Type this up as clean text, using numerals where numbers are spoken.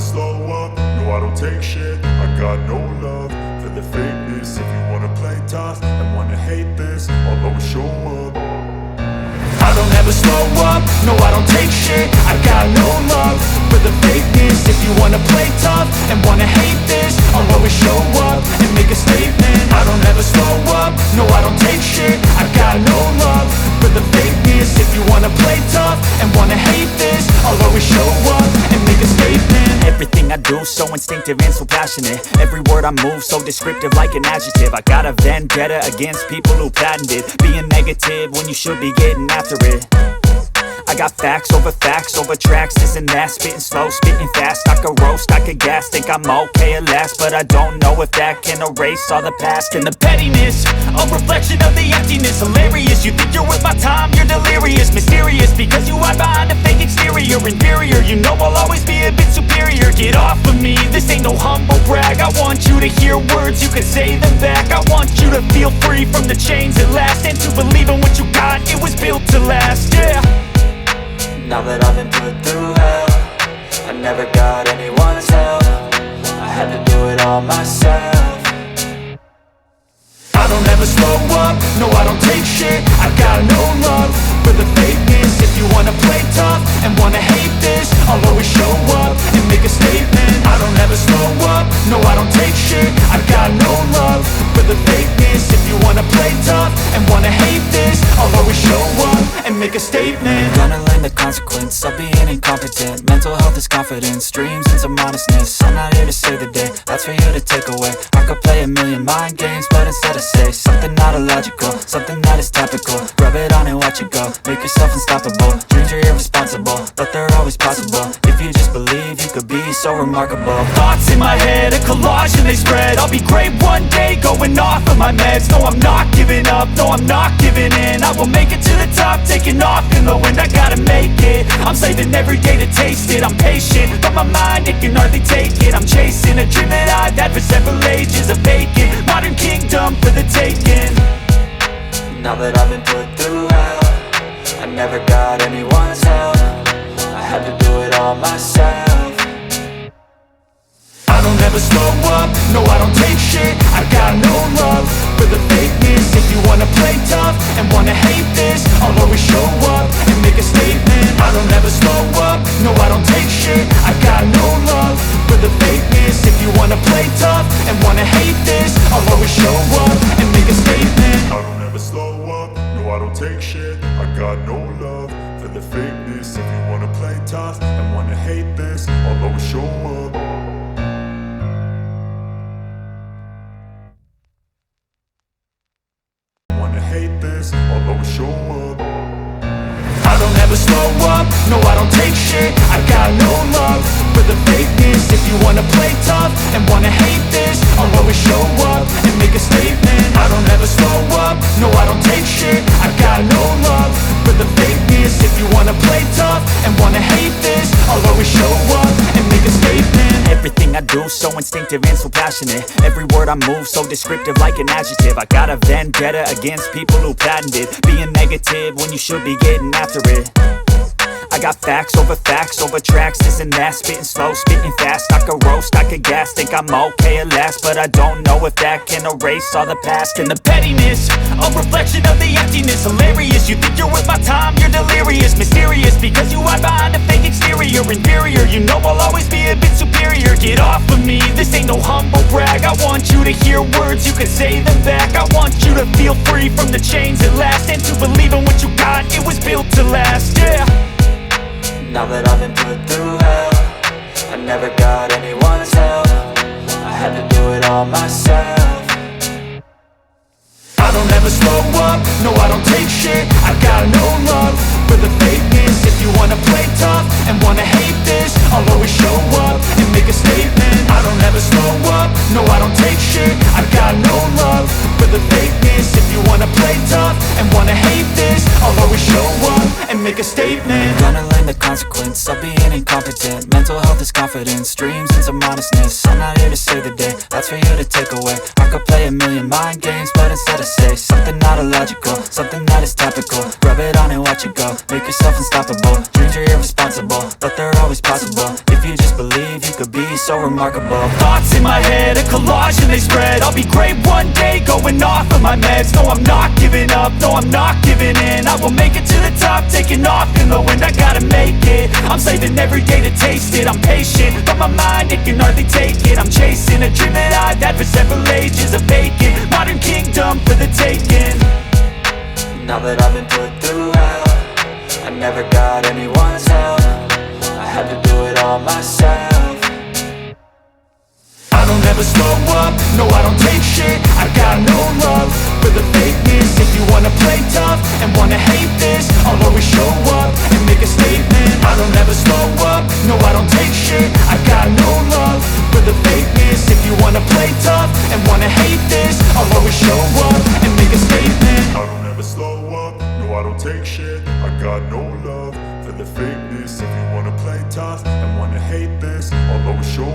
slow up, no I don't take shit. I got no love for the fakeness. If you wanna play tough and wanna hate this, I'll always show up. I don't ever slow up, no I don't take shit. I got no love for the fakeness. If you wanna play tough and wanna hate this, I'll always show up and make a statement. I don't ever slow up, no I don't take shit. I got no love for the fakeness. If you wanna play tough and wanna hate this, I'll always show up and make a statement. Everything I do so instinctive and so passionate. Every word I move so descriptive like an adjective. I got a vendetta against people who patented being negative when you should be getting after it. I got facts over tracks, this and that. Spitting slow, spitting fast. I could roast, I could gas. Think I'm okay at last, but I don't know if that can erase all the past. And the pettiness, a reflection of the emptiness. Hilarious, you think you're worth my time, you're delirious. Mysterious, because you hide behind a fake exterior. Inferior, you know I'll always be a bit superior. Get off of me, this ain't no humble brag. I want you to hear words, you can say them back. I want you to feel free from the chains at last, and to believe in what you got, it was built to last, yeah. Now that I've been put through hell, I never got anyone's help. I had to do it all myself. I don't ever slow up, no I don't take shit. I got no love for the fakeness. If you wanna play tough and wanna hate this, I'll always show up and make a statement. I don't ever slow up, no I don't take shit. I got no love for the fakeness. If you wanna play tough and wanna hate this, I'll always show up and make a statement. Gonna learn the consequence of being incompetent. Mental health is confidence, dreams and some honestness. I'm not here to save the day, that's for you to take away. I could play a million mind games, but instead I say something not illogical, something that is topical. Rub it on and watch it go, make yourself unstoppable. Dreams are irresponsible, but they're always possible. If you just believe, you could be so remarkable. Thoughts in my head, a collage and they spread. I'll be great one day, going off of my meds. No, I'm not giving up, no, I'm not giving in. I will make it to the top, taking off in the wind. I gotta make it, I'm saving every day to taste it. I'm patient, but my mind, it can hardly take it. I'm chasing a dream that I've had for several ages. A vacant, modern kingdom for the taking. Now that I've been put through hell, I never got anyone's help. I had to do it all myself. I don't ever slow up, no I don't take shit. I got no love for the fakeness. If you wanna play tough and wanna hate this, I'll always show up and make a statement. I don't ever slow up, no I don't take shit. I got no love for the fakeness. If you wanna play tough and wanna hate this, I'll always show up and make a statement. I don't ever slow up, no I don't take shit. I got no love for the fakeness. If you wanna play tough and wanna hate this, I'll always show up. Hate this, I'll always show up. I don't ever slow up, no I don't take shit. I got no love for the fakeness. If you wanna play tough and wanna hate this, I'll always show up and make a statement. I don't ever slow up, no I don't take shit. I got no love for the fakeness. If you wanna play tough and wanna hate this, I'll always show up and make a statement. Everything I do so instinctive and so passionate. Every word I move so descriptive like an adjective. I got a vendetta against people who patented being negative when you should be getting after it. I got facts over tracks, this and that. Spitting slow, spitting fast. I could roast, I could gas. Think I'm okay at last, but I don't know if that can erase all the past. And the pettiness, a reflection of the emptiness. Hilarious, you think you're worth my time, you're delirious. Mysterious, because you hide behind a fake exterior. Inferior, you know I'll always be a bit superior. Get off of me, this ain't no humble brag. I want you to hear words, you can say them back. I want you to feel free from the chains at last, and to believe in what you got, it was built to last, yeah. Now that I've been put through hell, I never got anyone's help. I had to do it all myself. I don't ever slow up, no I don't take shit. I got no love for the fakeness. If you wanna play tough and wanna hate this, I'll always show up and make a statement. I don't ever slow up, no I don't take shit. I got no love for the fakeness. If you wanna play tough and wanna hate this, I'll always show up and make a statement. Gonna learn the consequence of being incompetent. Mental health is confidence, dreams and some honestness. I'm not here to save the day, that's for you to take away. I could play a million mind games, but instead I say something not illogical, something that is topical. Rub it on and watch it go, make yourself unstoppable. Dreams are irresponsible, but they're always possible. If you just believe, you could be so remarkable. Thoughts in my head, a collage and they spread. I'll be great one day, going off of my meds. No, I'm not giving up, no, I'm not giving in. I will make it to the top, taking off in the wind. I gotta make it, I'm saving every day to taste it. I'm patient, but my mind, it can hardly take it. I'm chasing a dream that I've had for several ages. A vacant, modern kingdom for the taking. Now that I've been put through hell, I never got anyone's help. I had to do it all myself. I don't ever slow up, no I don't take shit. I got no love for the fakeness. If you wanna play tough and wanna hate this, I'll always show up and make a statement. I don't ever slow up, no I don't take shit. I got no love for the fakeness. If you wanna play tough and wanna hate this, I'll always show up and make a statement. I don't ever slow up, no I don't take shit. I got no love for the fakeness. If you wanna play tough and wanna hate this, I'll always show